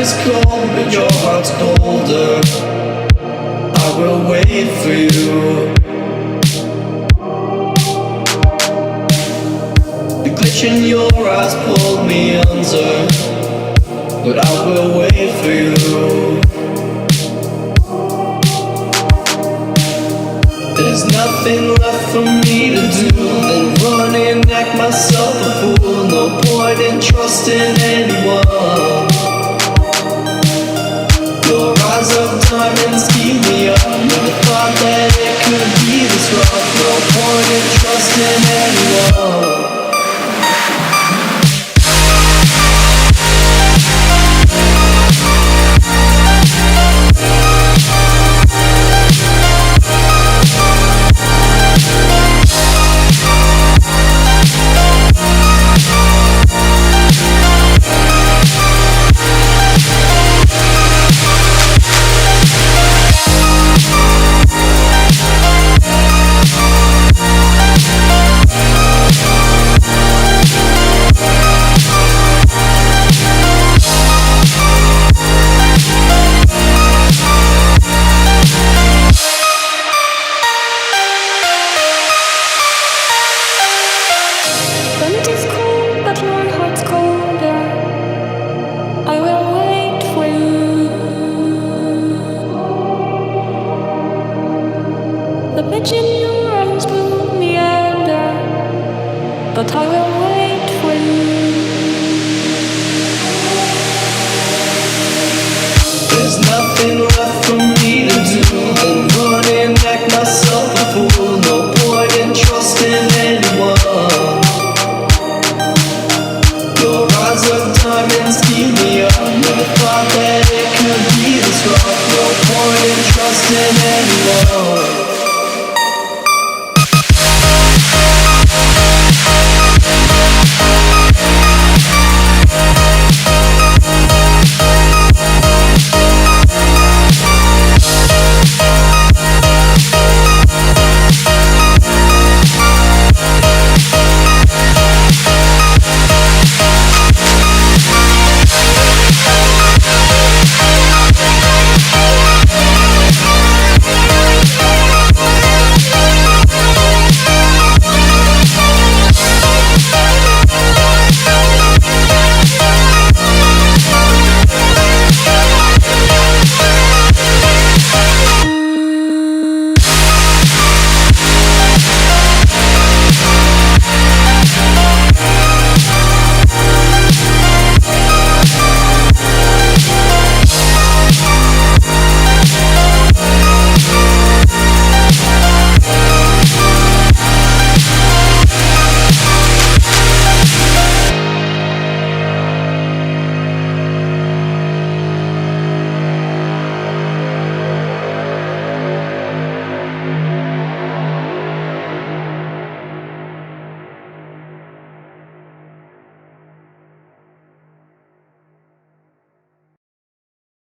is cold, but your heart's colder. I will wait for you. The glitch in your eyes pulled me under, but I will wait for you. There's nothing left for me to do than run and act myself a fool. No point in trusting anyone. Your eyes of diamonds keep me up. Never thought that it could be this rough. No point in trusting anyone. But I will wait for you. There's nothing left for me to do than run and act myself a fool. No point in trusting anyone. Your eyes of diamonds keep me up. Never thought that it could be this rough. No point in trusting anyone.